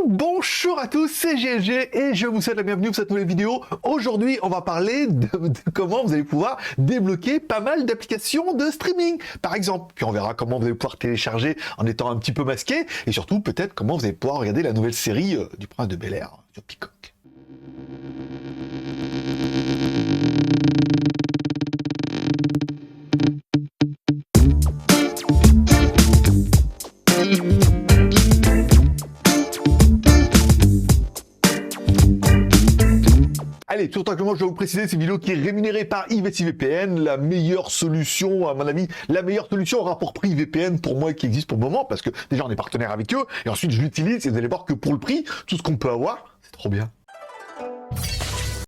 Bonjour à tous, c'est GLG et je vous souhaite la bienvenue pour cette nouvelle vidéo. Aujourd'hui, on va parler de comment vous allez pouvoir débloquer pas mal d'applications de streaming, par exemple. Puis on verra comment vous allez pouvoir télécharger en étant un petit peu masqué et surtout peut-être comment vous allez pouvoir regarder la nouvelle série du Prince de Bel-Air sur Peacock. Allez, tout simplement, je vais vous préciser, c'est une vidéo qui est rémunérée par IVCVPN, la meilleure solution, à mon avis, la meilleure solution au rapport prix VPN pour moi qui existe pour le moment, parce que déjà on est partenaire avec eux, et ensuite je l'utilise, et vous allez voir que pour le prix, tout ce qu'on peut avoir, c'est trop bien.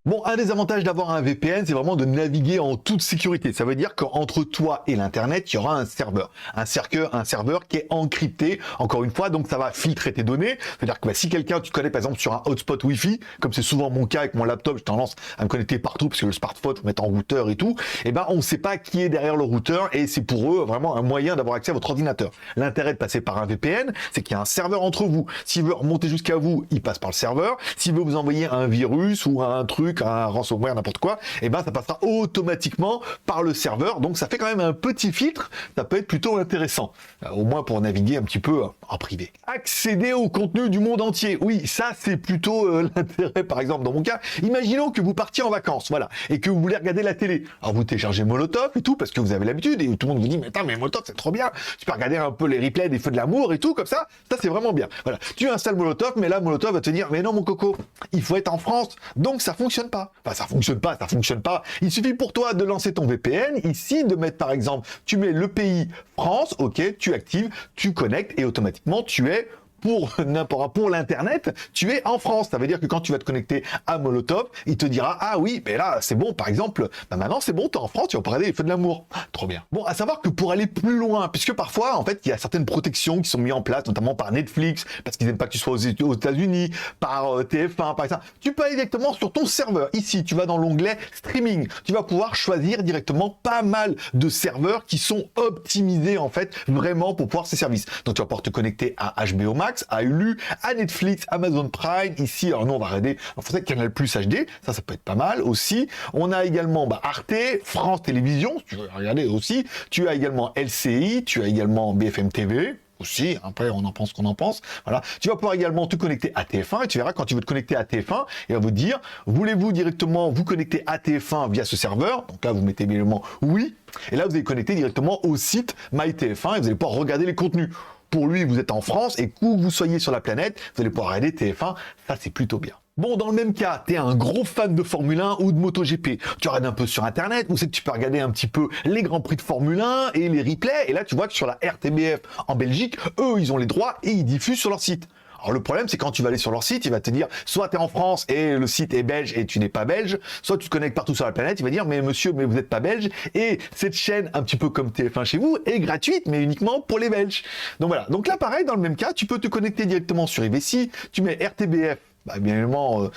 Bon, un des avantages d'avoir un VPN, c'est vraiment de naviguer en toute sécurité. Ça veut dire qu'entre toi et l'Internet, il y aura un serveur. Un serveur qui est encrypté, encore une fois, donc ça va filtrer tes données. C'est-à-dire que si quelqu'un, tu te connais par exemple sur un hotspot Wi-Fi, comme c'est souvent mon cas avec mon laptop, j'ai tendance à me connecter partout, parce que le smartphone, faut mettre en routeur et tout, et ben on ne sait pas qui est derrière le routeur, et c'est pour eux vraiment un moyen d'avoir accès à votre ordinateur. L'intérêt de passer par un VPN, c'est qu'il y a un serveur entre vous. S'il veut remonter jusqu'à vous, il passe par le serveur. S'il veut vous envoyer un virus ou un truc, un ransomware, n'importe quoi, et ben ça passera automatiquement par le serveur, donc ça fait quand même un petit filtre, ça peut être plutôt intéressant, au moins pour naviguer un petit peu en privé. Accéder au contenu du monde entier, oui, ça c'est plutôt l'intérêt, par exemple dans mon cas, imaginons que vous partiez en vacances, voilà, et que vous voulez regarder la télé, alors vous téléchargez Molotov et tout, parce que vous avez l'habitude, et tout le monde vous dit, mais attends, mais Molotov c'est trop bien, tu peux regarder un peu les replays des Feux de l'amour et tout, comme ça c'est vraiment bien, voilà, tu installes Molotov, mais là Molotov va te dire, mais non mon coco, il faut être en France, donc ça fonctionne pas. Enfin, ça fonctionne pas. Il suffit pour toi de lancer ton VPN, ici, de mettre par exemple, tu mets le pays France, ok, tu actives, tu connectes et automatiquement tu es pour l'internet, tu es en France. Ça veut dire que quand tu vas te connecter à Molotov, il te dira ah oui, mais là c'est bon, par exemple, bah maintenant c'est bon, t'es en France, tu vas pouvoir regarder les Feux de l'amour. Trop bien. Bon, à savoir que pour aller plus loin, puisque parfois en fait il y a certaines protections qui sont mises en place, notamment par Netflix, parce qu'ils n'aiment pas que tu sois aux États-Unis, par TF1, par exemple. Tu peux aller directement sur ton serveur. Ici, tu vas dans l'onglet streaming. Tu vas pouvoir choisir directement pas mal de serveurs qui sont optimisés en fait vraiment pour pouvoir ces services. Donc tu vas pouvoir te connecter à HBO Max, à Hulu, à Netflix, Amazon Prime, ici, alors nous on va regarder en français Canal Plus HD, ça peut être pas mal aussi. On a également Arte, France Télévisions, si tu veux regarder aussi, tu as également LCI, tu as également BFM TV, aussi, après on en pense qu'on en pense, voilà. Tu vas pouvoir également te connecter à TF1 et tu verras quand tu veux te connecter à TF1, il va vous dire, voulez-vous directement vous connecter à TF1 via ce serveur, donc là vous mettez évidemment oui, et là vous allez connecter directement au site MyTF1 et vous allez pouvoir regarder les contenus. Pour lui, vous êtes en France et où vous soyez sur la planète, vous allez pouvoir regarder TF1, ça c'est plutôt bien. Bon, dans le même cas, tu es un gros fan de Formule 1 ou de MotoGP. Tu regardes un peu sur Internet, vous savez que tu peux regarder un petit peu les Grands Prix de Formule 1 et les replays. Et là, tu vois que sur la RTBF en Belgique, eux, ils ont les droits et ils diffusent sur leur site. Alors le problème, c'est quand tu vas aller sur leur site, il va te dire, soit tu es en France et le site est belge et tu n'es pas belge, soit tu te connectes partout sur la planète, il va dire, mais monsieur, mais vous n'êtes pas belge, et cette chaîne, un petit peu comme TF1 chez vous, est gratuite, mais uniquement pour les Belges. Donc voilà, donc là pareil, dans le même cas, tu peux te connecter directement sur IVC, tu mets RTBF, bien évidemment,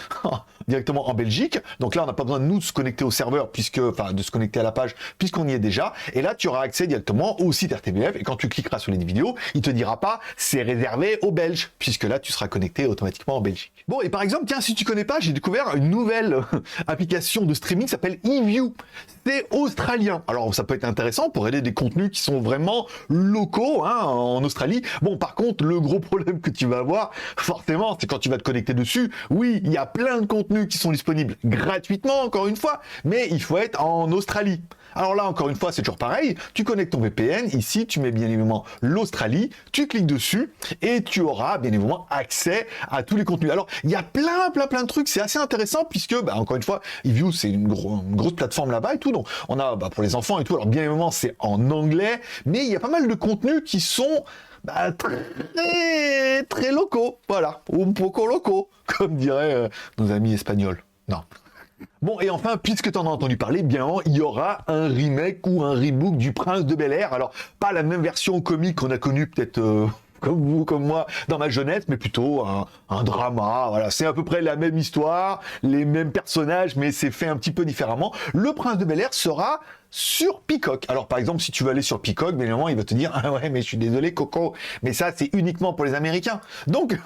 directement en Belgique. Donc là, on n'a pas besoin de nous se connecter au serveur, de se connecter à la page, puisqu'on y est déjà. Et là, tu auras accès directement au site RTBF. Et quand tu cliqueras sur les vidéos, il te dira pas, c'est réservé aux Belges, puisque là, tu seras connecté automatiquement en Belgique. Bon, et par exemple, tiens, si tu connais pas, j'ai découvert une nouvelle application de streaming qui s'appelle eView. C'est australien. Alors, ça peut être intéressant pour aider des contenus qui sont vraiment locaux, en Australie. Bon, par contre, le gros problème que tu vas avoir, forcément, c'est quand tu vas te connecter dessus. Oui, il y a plein de contenus qui sont disponibles gratuitement, encore une fois, mais il faut être en Australie. Alors là, encore une fois, c'est toujours pareil. Tu connectes ton VPN. Ici, tu mets bien évidemment l'Australie. Tu cliques dessus et tu auras bien évidemment accès à tous les contenus. Alors, il y a plein de trucs. C'est assez intéressant puisque, encore une fois, eView, c'est une grosse plateforme là-bas et tout. Donc, on a pour les enfants et tout. Alors, bien évidemment, c'est en anglais, mais il y a pas mal de contenus qui sont très locaux. Voilà, un poco locaux, comme diraient nos amis espagnols. Non. Bon, et enfin, puisque tu en as entendu parler, bien, il y aura un remake ou un reboot du Prince de Bel-Air. Alors, pas la même version comique qu'on a connue peut-être comme vous, comme moi, dans ma jeunesse, mais plutôt un drama. Voilà, c'est à peu près la même histoire, les mêmes personnages, mais c'est fait un petit peu différemment. Le Prince de Bel-Air sera sur Peacock. Alors par exemple, si tu veux aller sur Peacock, bien évidemment, il va te dire ah ouais, mais je suis désolé Coco, mais ça c'est uniquement pour les Américains. Donc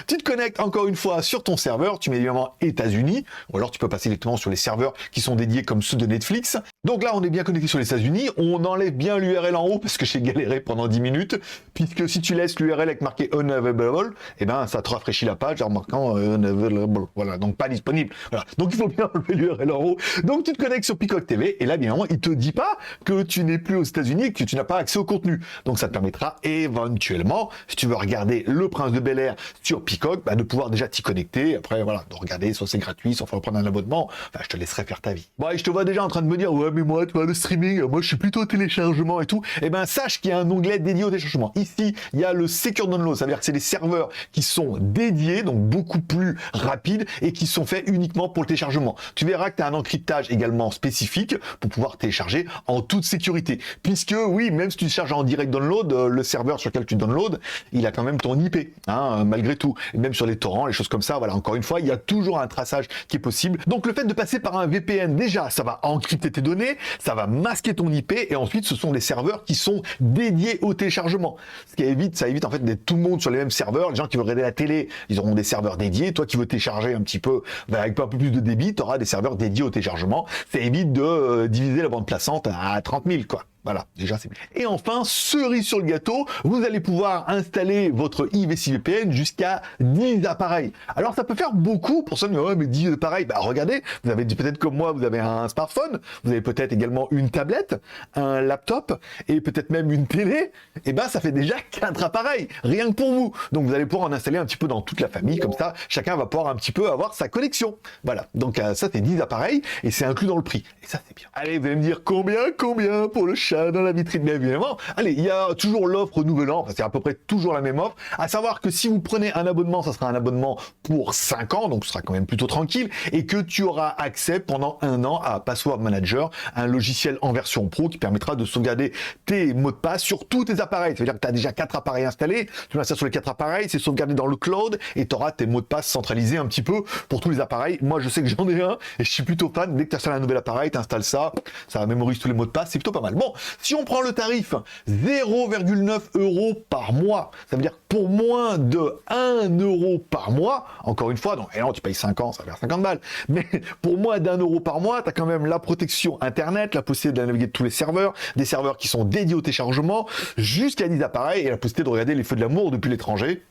tu te connectes encore une fois sur ton serveur, tu mets évidemment États-Unis, ou alors tu peux passer directement sur les serveurs qui sont dédiés comme ceux de Netflix. Donc là, on est bien connecté sur les États-Unis, on enlève bien l'URL en haut parce que j'ai galéré pendant 10 minutes, puisque si tu laisses l'URL avec marqué unavailable, eh ben ça te rafraîchit la page en marquant unavailable. Voilà, donc pas disponible. Voilà. Donc il faut bien enlever l'URL en haut. Donc tu te connectes sur Peacock TV et là bien évidemment il te dit pas que tu n'es plus aux États-Unis et que tu n'as pas accès au contenu. Donc ça te permettra éventuellement, si tu veux regarder Le Prince de Bel-Air sur Peacock, bah, de pouvoir déjà t'y connecter. Après voilà, de regarder, soit c'est gratuit, soit il faut prendre un abonnement. Enfin, je te laisserai faire ta vie. Bon, et je te vois déjà en train de me dire ouais mais moi tu vois le streaming, moi je suis plutôt au téléchargement et tout. Eh ben sache qu'il y a un onglet dédié au téléchargement. Ici il y a le Secure Download, ça veut dire que c'est des serveurs qui sont dédiés, donc beaucoup plus rapides et qui sont faits uniquement pour le téléchargement. Tu verras que tu as un encryptage également spécifique pour pouvoir télécharger en toute sécurité. Puisque oui, même si tu charges en direct download, le serveur sur lequel tu downloads, il a quand même ton IP, hein, malgré tout. Et même sur les torrents, les choses comme ça, voilà, encore une fois, il y a toujours un traçage qui est possible. Donc le fait de passer par un VPN, déjà, ça va encrypter tes données, ça va masquer ton IP, et ensuite ce sont des serveurs qui sont dédiés au téléchargement. Ce qui évite, ça évite en fait d'être tout le monde sur les mêmes serveurs. Les gens qui veulent regarder la télé, ils auront des serveurs dédiés. Toi qui veux télécharger un petit peu, avec un peu plus de débit, tu auras des serveurs dédiés au téléchargement. Ça évite de diviser la bande passante à 30 000, quoi. Voilà, déjà c'est bien. Et enfin, cerise sur le gâteau, vous allez pouvoir installer votre IVC VPN jusqu'à 10 appareils. Alors ça peut faire beaucoup pour ça, mais ouais, mais 10 appareils, bah regardez, vous avez peut-être comme moi, vous avez un smartphone, vous avez peut-être également une tablette, un laptop, et peut-être même une télé, et ben ça fait déjà 4 appareils, rien que pour vous. Donc vous allez pouvoir en installer un petit peu dans toute la famille, comme ça, chacun va pouvoir un petit peu avoir sa connexion. Voilà, donc ça c'est 10 appareils, et c'est inclus dans le prix. Et ça c'est bien. Allez, vous allez me dire combien pour le chat dans la vitrine, bien évidemment. Allez, il y a toujours l'offre nouvel an, c'est à peu près toujours la même offre, à savoir que si vous prenez un abonnement, ça sera un abonnement pour 5 ans, donc ce sera quand même plutôt tranquille, et que tu auras accès pendant 1 an à Password Manager, un logiciel en version pro qui permettra de sauvegarder tes mots de passe sur tous tes appareils. Ça veut dire que tu as déjà 4 appareils installés, tu mets ça sur les 4 appareils, c'est sauvegardé dans le cloud, et tu auras tes mots de passe centralisés un petit peu pour tous les appareils. Moi, je sais que j'en ai un, et je suis plutôt fan. Dès que tu installes un nouvel appareil, tu installes ça, ça mémorise tous les mots de passe, c'est plutôt pas mal. Bon, si on prend le tarif 0,9 € par mois, ça veut dire que pour moins de 1 € par mois, encore une fois, donc, et non, tu payes 5 ans, ça va faire 50 balles, mais pour moins d'1 € par mois, tu as quand même la protection Internet, la possibilité de naviguer de tous les serveurs, des serveurs qui sont dédiés au téléchargement, jusqu'à 10 appareils, et la possibilité de regarder les feux de l'amour depuis l'étranger.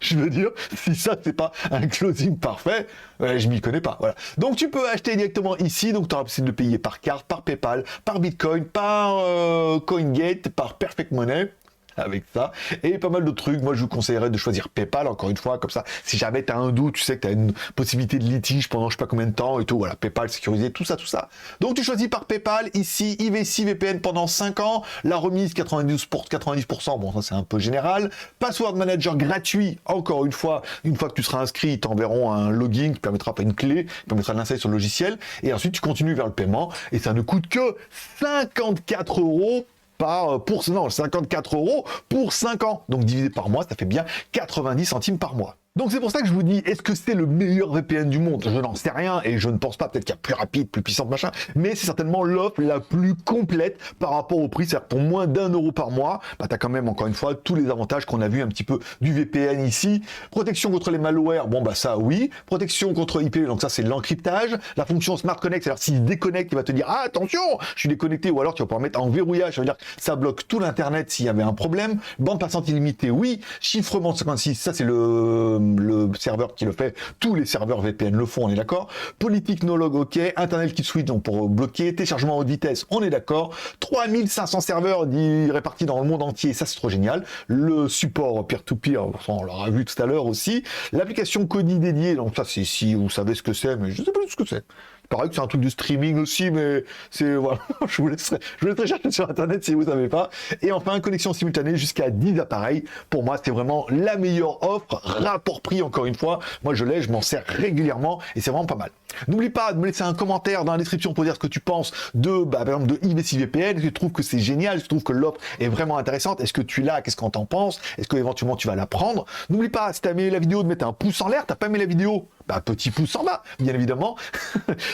Je veux dire, si ça c'est pas un closing parfait, je m'y connais pas. Voilà. Donc tu peux acheter directement ici, donc tu auras la possibilité de payer par carte, par PayPal, par Bitcoin, par CoinGate, par Perfect Money. Avec ça, et pas mal de trucs. Moi, je vous conseillerais de choisir PayPal, encore une fois, comme ça, si jamais tu as un doute, tu sais que tu as une possibilité de litige pendant je sais pas combien de temps et tout, voilà, PayPal sécurisé, tout ça. Donc, tu choisis par PayPal, ici, IVC VPN pendant 5 ans, la remise 90%, bon, ça c'est un peu général, Password Manager gratuit, encore une fois que tu seras inscrit, ils t'enverront un login qui permettra, pas une clé, qui permettra de l'installer sur le logiciel, et ensuite, tu continues vers le paiement, et ça ne coûte que 54 € pour 54 € pour 5 ans. Donc divisé par mois, ça fait bien 90 centimes par mois. Donc c'est pour ça que je vous dis, est-ce que c'est le meilleur VPN du monde? Je n'en sais rien et je ne pense pas, peut-être qu'il y a plus rapide, plus puissante, machin, mais c'est certainement l'offre la plus complète par rapport au prix. C'est-à-dire pour moins d'1 € par mois, bah, tu as quand même, encore une fois, tous les avantages qu'on a vu un petit peu du VPN ici. Protection contre les malwares, bon bah ça oui. Protection contre IP, donc ça c'est l'encryptage. La fonction Smart Connect, c'est-à-dire s'il déconnecte, il va te dire ah attention, je suis déconnecté, ou alors tu vas pouvoir mettre en verrouillage, ça veut dire que ça bloque tout l'internet s'il y avait un problème. Bande passante illimitée, oui. Chiffrement de 56, ça c'est le serveur qui le fait, tous les serveurs VPN le font, on est d'accord. Politique no log, ok. Internet qui switch, donc pour bloquer. Téléchargement haute vitesse, on est d'accord. 3500 serveurs répartis dans le monde entier, ça c'est trop génial. Le support peer-to-peer, on l'aura vu tout à l'heure aussi. L'application Kodi dédiée, donc ça c'est ici, vous savez ce que c'est, mais je ne sais pas ce que c'est. Pareil que c'est un truc de streaming aussi, mais c'est voilà, je vous laisserai chercher sur internet si vous savez pas. Et enfin, connexion simultanée jusqu'à 10 appareils. Pour moi, c'est vraiment la meilleure offre, rapport prix encore une fois. Moi, je m'en sers régulièrement et c'est vraiment pas mal. N'oublie pas de me laisser un commentaire dans la description pour dire ce que tu penses de, par exemple, de IVCVPN. Est-ce que tu trouves que c'est génial? Est-ce que tu trouves que l'offre est vraiment intéressante? Est-ce que tu l'as? Qu'est-ce qu'on t'en pense? Est-ce que éventuellement tu vas la prendre? N'oublie pas, si tu as aimé la vidéo, de mettre un pouce en l'air. T'as pas aimé la vidéo? Petit pouce en bas, bien évidemment.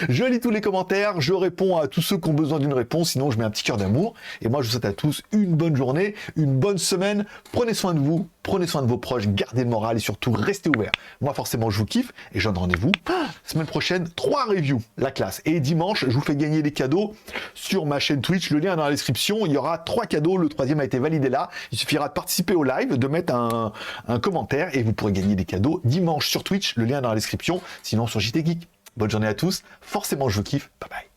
Je lis tous les commentaires, je réponds à tous ceux qui ont besoin d'une réponse, sinon je mets un petit cœur d'amour. Et moi, je vous souhaite à tous une bonne journée, une bonne semaine. Prenez soin de vous, prenez soin de vos proches, gardez le moral et surtout restez ouverts. Moi, forcément, je vous kiffe et je donne rendez-vous semaine prochaine, 3 reviews, la classe. Et dimanche, je vous fais gagner des cadeaux sur ma chaîne Twitch. Le lien est dans la description. Il y aura 3 cadeaux. Le 3e a été validé là. Il suffira de participer au live, de mettre un commentaire et vous pourrez gagner des cadeaux dimanche sur Twitch. Le lien est dans la description. Sinon sur JT Geek. Bonne journée à tous. Forcément, je vous kiffe. Bye bye.